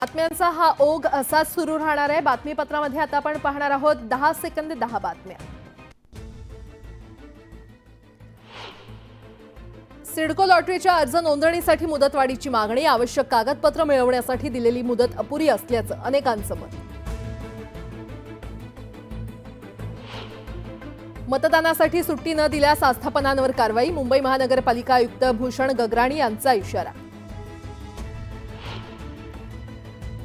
बातम्यांचा हा ओघ असाच सुरू राहणार आहे। बातमीपत्रामध्ये आता आपण पाहणार आहोत 10 सेकंद 10 बातम्या। सिडको लॉटरीच्या अर्ज नोंदणीसाठी मुदतवाढीची मागणी, आवश्यक कागदपत्र मिळवण्यासाठी दिलेली मुदत अपुरी असल्याचं अनेकांचं मत। मतदानासाठी सुट्टी न दिल्यास आस्थापनांवर कारवाई, मुंबई महानगरपालिका आयुक्त भूषण गगराणी यांचा इशारा।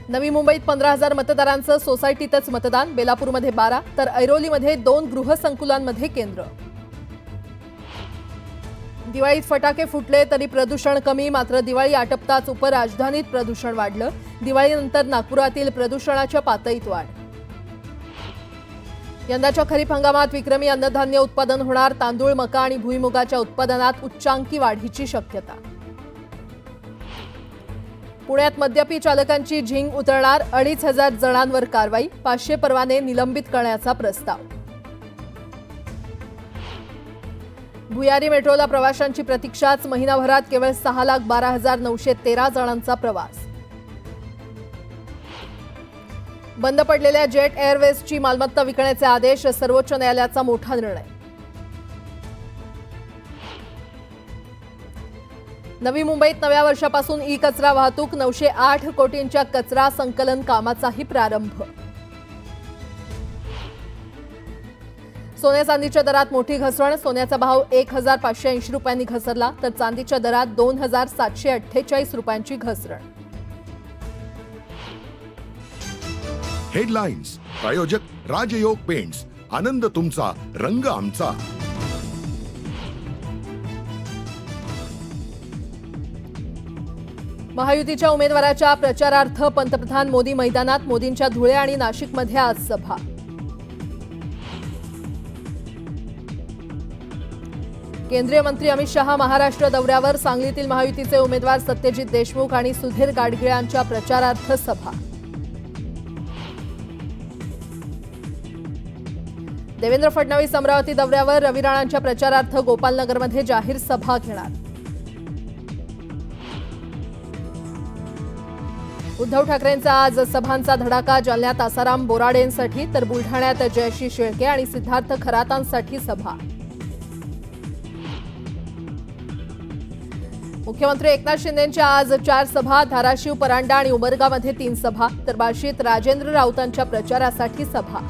नवी मुंबईत 15,000 मतदारांचं सोसायटीतच मतदान, बेलापूरमध्ये 12 तर ऐरोलीमध्ये 2 गृहसंकुलांमध्ये केंद्र। दिवाळीत फटाके फुटले तरी प्रदूषण कमी, मात्र दिवाळी आटपताच उपराजधानीत प्रदूषण वाढलं। दिवाळीनंतर नागपुरातील प्रदूषणाच्या पातळीत वाढ। यंदाच्या खरीप हंगामात विक्रमी अन्नधान्य उत्पादन होणार, तांदूळ, मका आणि भुईमुगाच्या उत्पादनात उच्चांकी वाढीची शक्यता। पुण्यात मद्यपी चालकांची झिंग उतरणार, 2,500 जणांवर कारवाई, 500 परवाने निलंबित करण्याचा प्रस्ताव। भुयारी मेट्रोला प्रवाशांची प्रतीक्षाच, महिनाभरात केवळ 6,12,913 जणांचा प्रवास। बंद पडलेल्या जेट एअरवेजची मालमत्ता विकण्याचे आदेश, सर्वोच्च न्यायालयाचा मोठा निर्णय। नवी मुंबईत नव्या वर्षापासून ई कचरा वाहतूक, 908 कोटींच्या कचरा संकलन कामाचाही प्रारंभ। सोन्या चांदीच्या दरात मोठी घसरण, सोन्याचा भाव 1,580 रुपयांनी घसरला तर चांदीच्या दरात 2,748 रुपयांची घसरण। हेडलाइन्स प्रायोजक राजयोग पेंट्स, आनंद तुमचा, रंग आमचा। महायुतीच्या उमेदवाराच्या प्रचारार्थ पंतप्रधान मोदी मैदानात, मोदींच्या धुळे आणि नाशिकमध्ये आज सभा। केंद्रीय मंत्री अमित शहा महाराष्ट्र दौऱ्यावर, सांगलीतील महायुतीचे उमेदवार सत्यजित देशमुख आणि सुधीर गाडगीळ यांच्या प्रचारार्थ सभा। देवेंद्र फडणवीस अमरावती दौऱ्यावर, रवी राणांच्या प्रचारार्थ गोपालनगरमध्ये जाहीर सभा घेणार। उद्धव ठाकरेंचा आज सभांचा धडाका, जालन्यात आसाराम बोराडेंसाठी तर बुलढाण्यात जयश्री शेळके आणि सिद्धार्थ खरातांसाठी सभा। मुख्यमंत्री एकनाथ शिंदेंच्या आज 4 सभा, धाराशिव, परांडा आणि उमरगामध्ये 3 सभा तर बार्शीत राजेंद्र राऊतांच्या प्रचारासाठी सभा।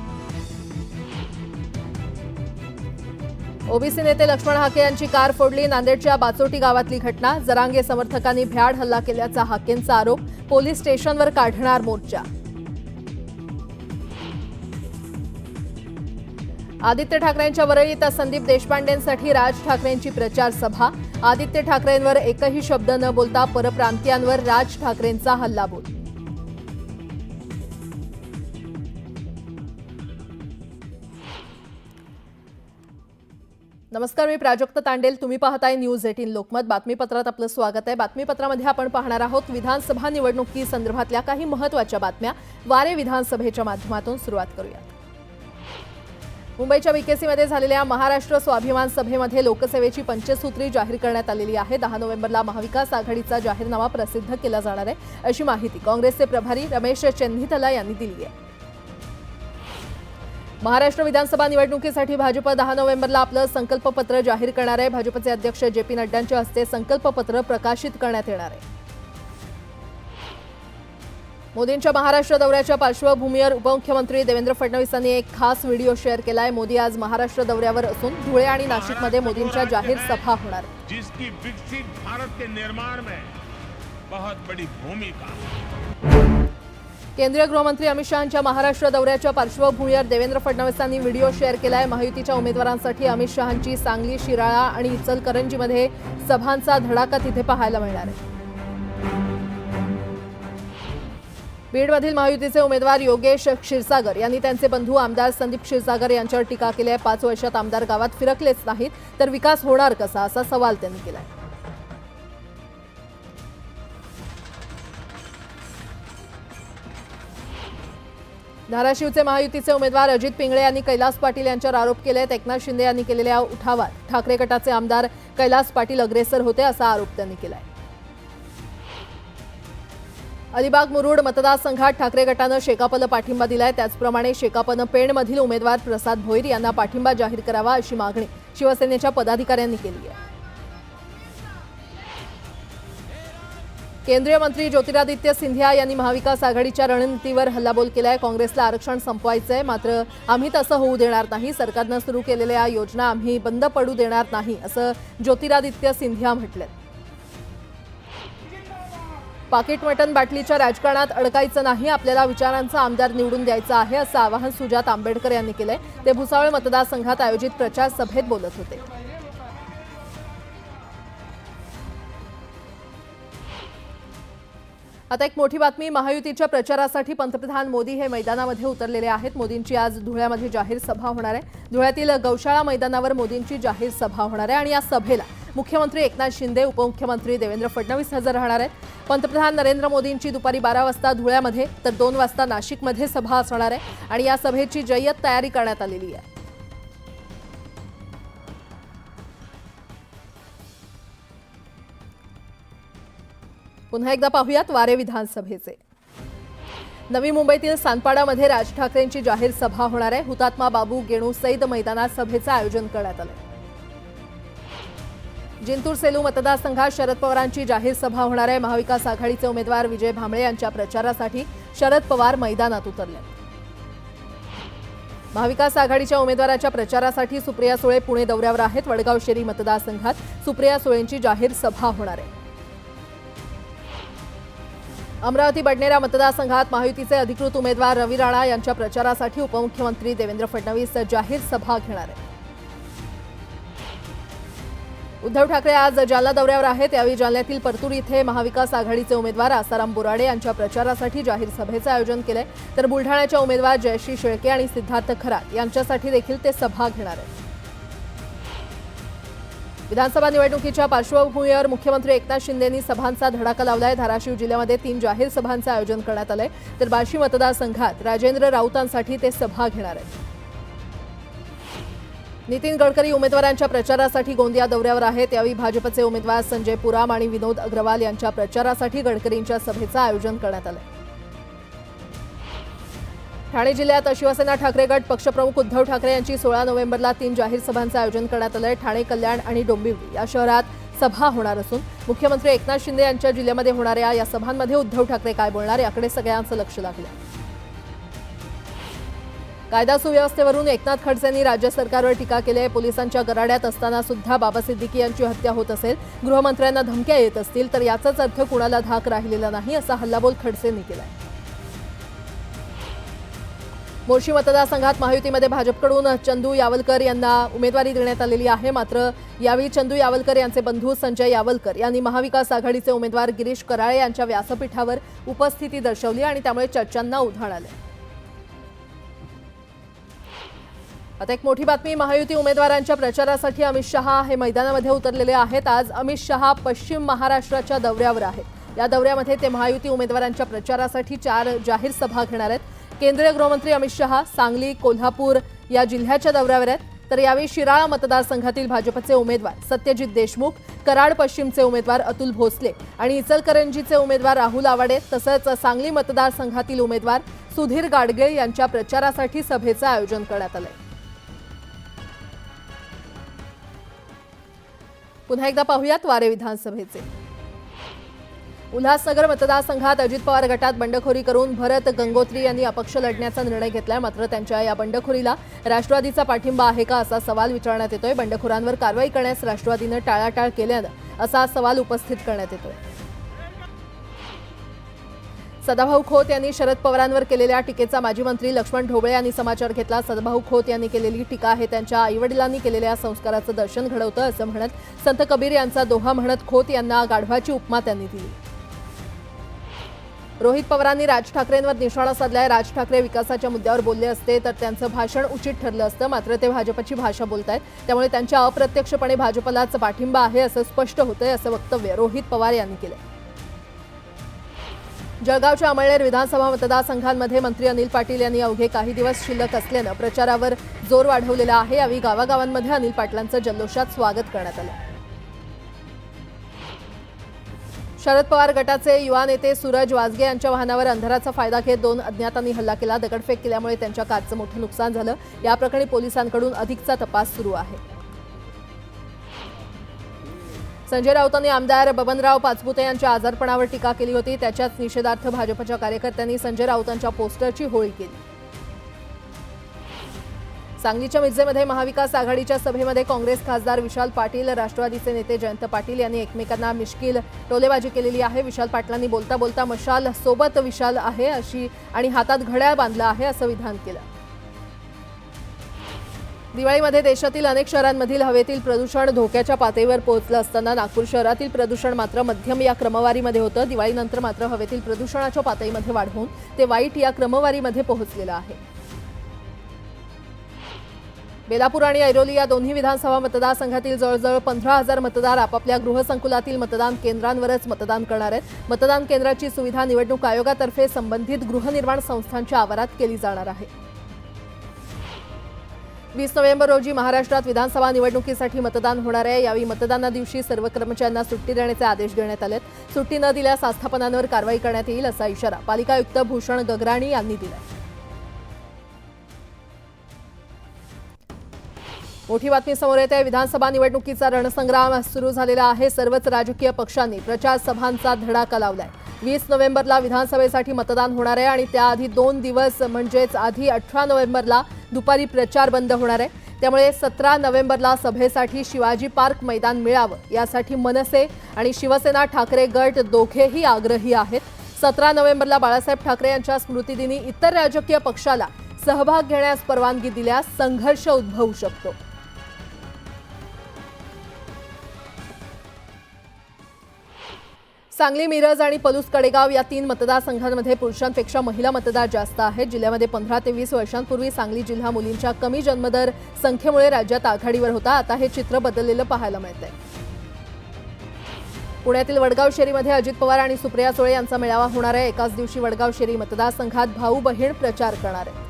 ओबीसी नेते लक्ष्मण हाके यांची कार फोडली, नांदेडच्या बाचोटी गावातली घटना, जरांगे समर्थकांनी भ्याड हल्ला केल्याचा हाकेंचा आरोप, पोलीस स्टेशनवर काढणार मोर्चा। आदित्य ठाकरेंच्या वरळीत संदीप देशपांडेंसाठी राज ठाकरेंची प्रचार सभा, आदित्य ठाकरेंवर एकही शब्द न बोलता परप्रांतीयांवर राज ठाकरेंचा हल्लाबोल। नमस्कार, मी प्राजक्त तांडेल, तुम्ही पाहताय न्यूज 18 लोकमत। बातमीपत्रात आपलं स्वागत आहे। बातमीपत्रामध्ये आपण पाहणार आहोत विधानसभा निवडणुकी संदर्भातल्या काही महत्त्वाच्या बातम्या। वारे विधानसभेच्या माध्यमातून सुरुवात करूया। मुंबईच्या बीकेसीमध्ये झालेल्या महाराष्ट्र स्वाभिमान सभेमध्ये लोकसेवेची पंचसूत्री जाहीर करण्यात आलेली आहे। 10 नोव्हेंबरला महाविकास आघाडीचा जाहीरनामा प्रसिद्ध केला जाणार आहे, अशी माहिती काँग्रेसचे प्रभारी रमेश चेन्नीथला यांनी दिली आहे। महाराष्ट्र विधानसभा निवडणुकीसाठी भाजप 10 नोव्हेंबरला आपलं संकल्पपत्र जाहीर करणार आहे। भाजपचे अध्यक्ष जे.पी. नड्डांच्या हस्ते संकल्पपत्र प्रकाशित करण्यात येणार आहे। मोदींच्या महाराष्ट्र दौऱ्याच्या पार्श्वभूमीवर उपमुख्यमंत्री देवेंद्र फडणवीस यांनी एक खास व्हिडिओ शेअर केलाय। मोदी आज महाराष्ट्र दौऱ्यावर असून धुळे आणि नाशिकमध्ये मोदींच्या जाहीर सभा होणार आहेत। जिसकी विकसित भारत के निर्माण में बहुत बड़ी भूमिका। केंद्रीय गृहमंत्री अमित शहांच्या महाराष्ट्र दौऱ्याच्या पार्श्वभूमीवर देवेंद्र फडणवीस यांनी व्हिडिओ शेअर केलाय। महायुतीच्या उमेदवारांसाठी अमित शहांची सांगली, शिराळा आणि इचलकरंजीमध्ये सभांचा धडाका तिथे पाहायला मिळणार आहे। बीडमधील महायुतीचे उमेदवार योगेश क्षीरसागर यांनी त्यांचे बंधू आमदार संदीप क्षीरसागर यांच्यावर टीका केली आहे। 5 वर्षात आमदार गावात फिरकलेच नाहीत तर विकास होणार कसा, असा सवाल त्यांनी केलाय। धाराशिवचे महायुतीचे उमेदवार अजित पिंगळे यांनी कैलास पाटील यांच्यावर आरोप केले आहेत। एकनाथ शिंदे यांनी केलेल्या उठावात ठाकरे गटाचे आमदार कैलास पाटील अग्रेसर होते, असा आरोप त्यांनी केलाय। अलिबाग मुरुड मतदारसंघात ठाकरे गटानं शेकापला पाठिंबा दिलाय. त्याचप्रमाणे शेकापनं पेणमधील उमेदवार प्रसाद भोईर यांना पाठिंबा जाहीर करावा अशी मागणी शिवसेनेच्या पदाधिकाऱ्यांनी केली आहे. केंद्रीय मंत्री ज्योतिरादित्य सिंधिया यांनी महाविकास आघाडीच्या रणनीतीवर हल्लाबोल केलाय. काँग्रेसला आरक्षण संपवायचंय, मात्र आम्ही तसं होऊ देणार नाही. सरकारनं सुरू केलेल्या योजना आम्ही बंद पडू देणार नाही असं ज्योतिरादित्य सिंधिया म्हटलंय. पाकिट मटण बाटलीच्या राजकारणात अडकायचं नाही, आपल्याला विचारांचा आमदार निवडून द्यायचा आहे असं आवाहन सुजात आंबेडकर यांनी केलंय. ते भुसावळ मतदारसंघात आयोजित प्रचार सभेत बोलत होते. आता एक मोठी बातमी. महायुतीच्या प्रचारासाठी पंतप्रधान मोदी हे मैदानामध्ये उतरलेले आहेत. मोदींची आज धुळ्यामध्ये जाहीर सभा होणार आहे. धुळ्यातील गौशाळा मैदानावर मोदींची जाहीर सभा होणार आहे आणि या सभेला मुख्यमंत्री एकनाथ शिंदे, उपमुख्यमंत्री देवेंद्र फडणवीस हजर राहणार आहेत. पंतप्रधान नरेंद्र मोदींची दुपारी 12 वाजता धुळ्यामध्ये तर 2 वाजता नाशिकमध्ये सभा असणार आहे आणि या सभेची जय्यत तयारी करण्यात आलेली आहे. पुन्हा एकदा पाहूयात वारे विधानसभेचे. नवी मुंबईतील सानपाडामध्ये राज ठाकरेंची जाहीर सभा होणार आहे. हुतात्मा बाबू गेणू सैद मैदानात सभेचं आयोजन करण्यात आलं. जिंतूर सेलू मतदारसंघात शरद पवारांची जाहीर सभा होणार आहे. महाविकास आघाडीचे उमेदवार विजय भांबळे यांच्या प्रचारासाठी शरद पवार मैदानात उतरले. महाविकास आघाडीच्या उमेदवाराच्या प्रचारासाठी सुप्रिया सुळे पुणे दौऱ्यावर आहेत. वडगाव शेरी मतदारसंघात सुप्रिया सुळेंची जाहीर सभा होणार आहे. अमरावती बडनेरा मतदारसंघात महायुतीचे अधिकृत उमेदवार रवी राणा यांच्या प्रचारासाठी उपमुख्यमंत्री देवेंद्र फडणवीस जाहीर सभा घेणार आहेत. उद्धव ठाकरे आज जालना दौऱ्यावर आहेत. यावेळी जालन्यातील परतूर इथे महाविकास आघाडीचे उमेदवार आसाराम बोराडे यांच्या प्रचारासाठी जाहीर सभेचं आयोजन केलंय. तर बुलढाण्याच्या उमेदवार जयश्री शेळके आणि सिद्धार्थ खरात यांच्यासाठी देखील ते सभा घेणार आहेत. विधानसभा निवडणुकीच्या पार्श्वभूमीवर मुख्यमंत्री एकनाथ शिंदेंनी सभांचा धडाका लावलाय. धाराशिव जिल्ह्यामध्ये 3 जाहीर सभांचं आयोजन करण्यात आलंय. तर बार्शी मतदारसंघात राजेंद्र राऊतांसाठी ते सभा घेणार आहेत. नितीन गडकरी उमेदवारांच्या प्रचारासाठी गोंदिया दौऱ्यावर आहेत. यावेळी भाजपचे उमेदवार संजय पुराम आणि विनोद अग्रवाल यांच्या प्रचारासाठी गडकरींच्या सभेचं आयोजन करण्यात आलंय. ठाणे जिल्ह्यात शिवसेना ठाकरे गट पक्षप्रमुख उद्धव ठाकरे यांची 16 नोव्हेंबरला 3 जाहीर सभांचं आयोजन करण्यात आलंय. ठाणे, कल्याण आणि डोंबिवली या शहरात सभा होणार असून मुख्यमंत्री एकनाथ शिंदे यांच्या जिल्ह्यामध्ये होणाऱ्या या सभांमध्ये उद्धव ठाकरे काय बोलणार याकडे सगळ्यांचं लक्ष लागलं. कायदा सुव्यवस्थेवरून एकनाथ खडसेंनी राज्य सरकारवर टीका केली आहे. पोलिसांच्या गराड्यात असताना सुद्धा बाबा सिद्दीकी यांची हत्या होत असेल, गृहमंत्र्यांना धमक्या येत असतील तर याचाच अर्थ कुणाला धाक राहिलेला नाही असा हल्लाबोल खडसेंनी केलाय. मोर्शी मतदारसंघात महायुतीमध्ये भाजपकडून चंदू यावलकर यांना उमेदवारी देण्यात आलेली आहे. मात्र यावेळी चंदू यावलकर यांचे बंधू संजय यावलकर यांनी महाविकास आघाडीचे उमेदवार गिरीश कराळे यांच्या व्यासपीठावर उपस्थिती दर्शवली आणि त्यामुळे चर्चांना उधाण आले. आता एक मोठी बातमी. महायुती उमेदवारांच्या प्रचारासाठी अमित शहा हे मैदानामध्ये उतरलेले आहेत. आज अमित शहा पश्चिम महाराष्ट्राच्या दौऱ्यावर आहेत. या दौऱ्यामध्ये ते महायुती उमेदवारांच्या प्रचारासाठी 4 जाहीर सभा घेणार आहेत. केंद्रीय गृहमंत्री अमित शहा सांगली, कोल्हापूर या जिल्ह्याच्या दौऱ्यावर आहेत. तर यावेळी शिराळा मतदारसंघातील भाजपचे उमेदवार सत्यजित देशमुख, कराड पश्चिमचे उमेदवार अतुल भोसले आणि इचलकरंजीचे उमेदवार राहुल आवाडे तसंच सांगली मतदारसंघातील उमेदवार सुधीर गाडगीळ यांच्या प्रचारासाठी सभेचं आयोजन करण्यात आलंय. पुन्हा एकदा पाहूयात वारे विधानसभेचे. उल्हासनगर मतदारसंघात अजित पवार गटात बंडखोरी करून भरत गंगोत्री यांनी अपक्ष लढण्याचा निर्णय घेतलाय. मात्र त्यांच्या या बंडखोरीला राष्ट्रवादीचा पाठिंबा आहे का असा सवाल विचारण्यात येतोय. बंडखोरांवर कारवाई करण्यास राष्ट्रवादीनं टाळाटाळ केल्यानं असा सवाल उपस्थित करण्यात येतोय. सदाभाऊ खोत यांनी शरद पवारांवर केलेल्या टीकेचा माजी मंत्री लक्ष्मण ढोबळे यांनी समाचार घेतला. सदाभाऊ खोत यांनी केलेली टीका हे त्यांच्या आईवडिलांनी केलेल्या संस्काराचं दर्शन घडवतं असं म्हणत संत कबीर यांचा दोहा म्हणत खोत यांना गाढवाची उपमा त्यांनी दिली. रोहित पवारांनी राज ठाकरेंवर निशाणा साधलाय. राज ठाकरे विकासाच्या मुद्द्यावर बोलले असते तर त्यांचं भाषण उचित ठरलं असतं. मात्र ते भाजपची भाषा बोलतायत, त्यामुळे त्यांच्या अप्रत्यक्षपणे भाजपलाच पाठिंबा आहे असं स्पष्ट होतंय असं वक्तव्य रोहित पवार यांनी केलं. जळगावच्या अमळनेर विधानसभा मतदारसंघांमध्ये मंत्री अनिल पाटील यांनी अवघे काही दिवस शिल्लक असल्यानं प्रचारावर जोर वाढवलेला आहे. यावेळी गावागावांमध्ये अनिल पाटलांचं जल्लोषात स्वागत करण्यात आलं. शरद पवार गटाचे युवा नेते सूरज वाजगे यांच्या वाहनावर अंधाराचा फायदा घेत 2 अज्ञातांनी हल्ला केला. दगडफेक केल्यामुळे त्यांच्या कारचं मोठं नुकसान झालं. या प्रकरणी पोलिसांकडून अधिकचा तपास सुरू आहे. संजय राऊतांनी आमदार बबनराव पाचपुते यांच्या आजारपणावर टीका केली होती. त्याच्याच निषेधार्थ भाजपच्या कार्यकर्त्यांनी संजय राऊतांच्या पोस्टरची होळी केली. सांगलीच्या मिरजेमध्ये महाविकास आघाडीच्या सभेमध्ये काँग्रेस खासदार विशाल पाटील, राष्ट्रवादीचे नेते जयंत पाटील यांनी एकमेकांना मिश्किल टोलेबाजी केलेली आहे. विशाल पाटलांनी बोलता बोलता मशाल सोबत विशाल आहे अशी आणि हातात घड्याळ बांधलं आहे असं विधान केलं. दिवाळीमध्ये देशातील अनेक शहरांमधील हवेतील प्रदूषण धोक्याच्या पातळीवर पोहोचलं असताना नागपूर शहरातील प्रदूषण मात्र मध्यम या क्रमवारीमध्ये होतं. दिवाळीनंतर मात्र हवेतील प्रदूषणाच्या पातळीमध्ये वाढ होऊन ते वाईट या क्रमवारीमध्ये पोहोचलेलं आहे. बेलापूर आणि ऐरोली या दोन्ही विधानसभा मतदारसंघातील जवळजवळ 15,000 मतदार आपापल्या गृहसंकुलातील मतदान केंद्रांवरच मतदान करणार आहेत. मतदान केंद्राची सुविधा निवडणूक आयोगातर्फे संबंधित गृहनिर्माण संस्थांच्या आवारात केली जाणार आहे. 20 नोव्हेंबर रोजी महाराष्ट्रात विधानसभा निवडणुकीसाठी मतदान होणार आहे. यावेळी मतदाना दिवशी सर्व कर्मचाऱ्यांना सुट्टी देण्याचे आदेश देण्यात आलेत. सुट्टी न दिल्यास आस्थापनांवर कारवाई करण्यात येईल असा इशारा पालिका आयुक्त भूषण गगराणी यांनी दिला. मोठी बातमी समोर येते. विधानसभा निवडणुकीचा रणसंग्राम सुरू झालेला आहे. सर्वच राजकीय पक्षांनी प्रचार सभांचा धडाका लावलाय. 20 नोव्हेंबरला विधानसभेसाठी मतदान होणार आहे आणि त्याआधी 2 दिवस म्हणजेच आधी 18 नोव्हेंबरला दुपारी प्रचार बंद होणार आहे. त्यामुळे 17 नोव्हेंबरला सभेसाठी शिवाजी पार्क मैदान मिळावं यासाठी मनसे आणि शिवसेना ठाकरे गट दोघेही आग्रही आहेत. 17 नोव्हेंबरला बाळासाहेब ठाकरे यांच्या स्मृतिदिनी इतर राजकीय पक्षाला सहभाग घेण्यास परवानगी दिल्यास संघर्ष उद्भवू शकतो. सांगली, मिरज आणि पलूस कडेगाव या 3 मतदारसंघांमध्ये पुरुषांपेक्षा महिला मतदार जास्त आहेत. जिल्ह्यामध्ये 15 ते 20 वर्षांपूर्वी सांगली जिल्हा मुलींच्या कमी जन्मदर संख्येमुळे राज्यात आघाडीवर होता. आता हे चित्र बदललेलं पाहायला मिळतंय. पुण्यातील वडगाव शेरीमध्ये अजित पवार आणि सुप्रिया सुळे यांचा मेळावा होणार आहे. एकाच दिवशी वडगाव शेरी मतदारसंघात भाऊ बहीण प्रचार करणार आहे.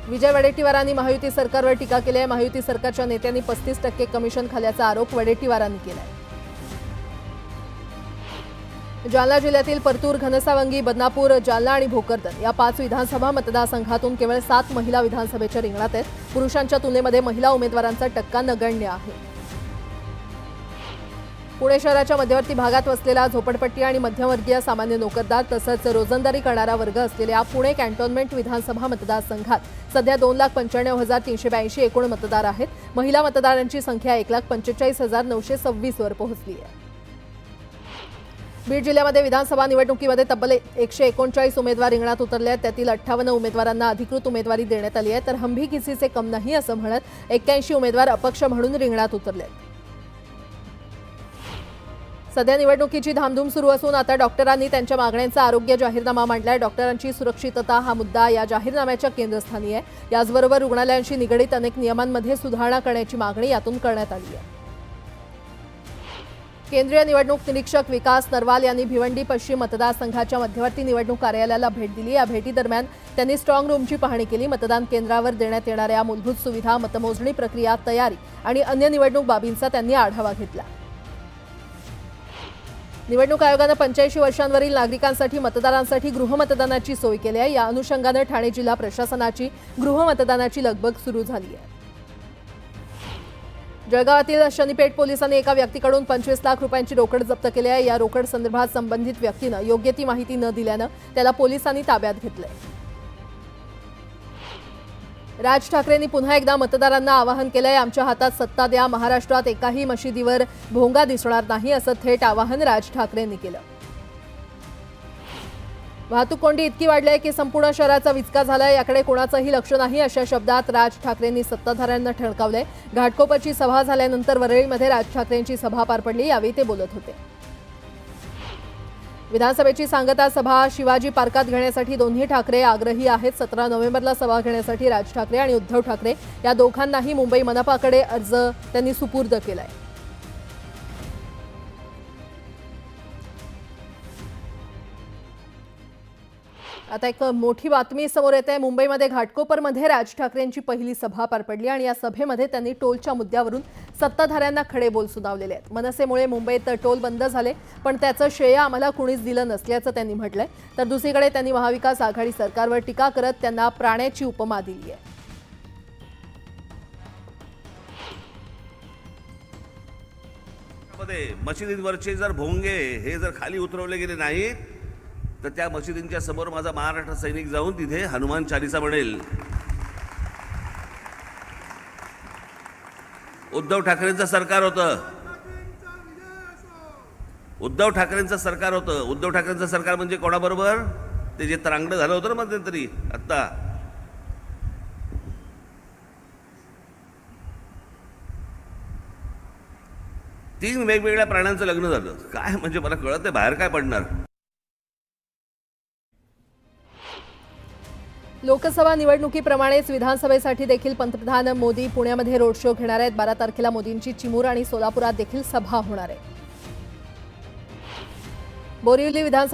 विजय वडेट्टीवारांनी महायुती सरकारवर टीका केली आहे. महायुती सरकारच्या नेत्यांनी 35% कमिशन खाल्याचा आरोप वडेट्टीवारांनी केला आहे. जालना जिल्ह्यातील परतूर, घनसावंगी, बदनापूर, जालना आणि भोकरदन या 5 विधानसभा मतदारसंघातून केवळ 7 महिला विधानसभेच्या रिंगणात आहेत. पुरुषांच्या तुलनेमध्ये महिला उमेदवारांचा टक्का नगण्य आहे. पुणे शहराच्या मध्यवर्ती भागात वसलेला झोपडपट्टी आणि मध्यमवर्गीय सामान्य नोकरदार तसंच रोजंदारी करणारा वर्ग असलेल्या पुणे कॅन्टोन्मेंट विधानसभा मतदारसंघात सध्या 2,95,382 एकूण मतदार आहेत. महिला मतदारांची संख्या 1,45,926 वर पोहोचली आहे. बीड जिल्ह्यामध्ये विधानसभा निवडणुकीमध्ये तब्बल 139 उमेदवार रिंगणात उतरले आहेत. त्यातील 58 उमेदवारांना अधिकृत उमेदवारी देण्यात आली आहे. तर हम भी किसी से कम नाही असं म्हणत 81 उमेदवार अपक्ष म्हणून रिंगणात उतरले आहेत. सध्या निवडणुकीची धामधूम सुरू असून आता डॉक्टरांनी त्यांच्या मागण्यांचा आरोग्य जाहीरनामा मांडलाय. डॉक्टरांची सुरक्षितता हा मुद्दा या जाहीरनाम्याच्या केंद्रस्थानी आहे. याचबरोबर रुग्णालयांशी निगडीत अनेक नियमांमध्ये सुधारणा करण्याची मागणी यातून करण्यात आली आहे. केंद्रीय निवडणूक निरीक्षक विकास नरवाल यांनी भिवंडी पश्चिम मतदारसंघाच्या मध्यवर्ती निवडणूक कार्यालयाला भेट दिली. या भेटीदरम्यान त्यांनी स्ट्रॉंग रूमची पाहणी केली. मतदान केंद्रावर देण्यात येणाऱ्या मूलभूत सुविधा, मतमोजणी प्रक्रिया, तयारी आणि अन्य निवडणूक बाबींचा त्यांनी आढावा घेतला. निवडणूक आयोगानं 85 वर्षांवरील नागरिकांसाठी मतदारांसाठी गृहमतदानाची सोय केली आहे. या अनुषंगानं ठाणे जिल्हा प्रशासनाची गृहमतदानाची लगबग सुरू झाली आहे. जळगावातील शनीपेठ पोलिसांनी एका व्यक्तीकडून 25 लाख रुपयांची रोकड जप्त केली आहे. या रोकड संदर्भात संबंधित व्यक्तीनं योग्य ती माहिती न दिल्यानं त्याला पोलिसांनी ताब्यात घेतलंय. राज ठाकरेंनी पुन्हा एकदा मतदारांना आवाहन केलंय. आमच्या हातात सत्ता द्या, महाराष्ट्रात एकाही मशिदीवर भोंगा दिसणार नाही असं थेट आवाहन राज ठाकरेंनी केलं. वाहतूक कोंडी इतकी वाढली आहे की संपूर्ण शहराचा विचका झालाय. याकडे कोणाचंही लक्ष नाही अशा शब्दात राज ठाकरेंनी सत्ताधाऱ्यांना ठणकावलंय. घाटकोपरची सभा झाल्यानंतर वरळीमध्ये राज ठाकरेंची सभा पार पडली. यावेळी ते बोलत होते. विधानसभेची सांगता सभा शिवाजी पार्कात घेण्यासाठी दोन्ही ठाकरे आग्रही आहेत. 17 नोव्हेंबरला सभा घेण्यासाठी राज ठाकरे आणि उद्धव ठाकरे या दोघांनाही मुंबई मनपाकडे अर्ज त्यांनी सुपूर्द केलाय. आता एक मोठी बातमी समोर येते. मुंबईमध्ये घाटकोपरमध्ये राज ठाकरेंची पहिली सभा पार पडली आणि या सभेमध्ये त्यांनी टोलच्या मुद्द्यावरून सत्ताधाऱ्यांना खडे बोल सुनावलेले आहेत. मनसेमुळे मुंबईत टोल बंद झाले, पण त्याचं श्रेय आम्हाला कुणीच दिलं नसल्याचं त्यांनी म्हटलंय. तर दुसरीकडे त्यांनी महाविकास आघाडी सरकारवर टीका करत त्यांना प्राण्याची उपमा दिली आहे. मशिदींवरचे जर भोंगे हे जर खाली उतरवले गेले नाहीत तर त्या मशिदींच्या समोर माझा महाराष्ट्र सैनिक जाऊन तिथे हनुमान चालीसा म्हणेल. उद्धव ठाकरेंचं सरकार होतं. उद्धव ठाकरेंचं सरकार म्हणजे कोणाबरोबर? ते जे तरांगडं झालं होतं ना मध्यंतरी आत्ता. तीन वेगवेगळ्या प्राण्यांचं लग्न झालं. काय म्हणजे मला कळत नाही बाहेर काय पडणार. लोकसभा निवडणुकीप्रमाणेच विधानसभेसाठी देखील पंतप्रधान मोदी पुण्यामध्ये रोड शो घेणार आहेत. 12 तारखेला मोदींची चिमूर आणि सोलापुरात देखील सभा होणार आहे. बोरिवली विधानसभा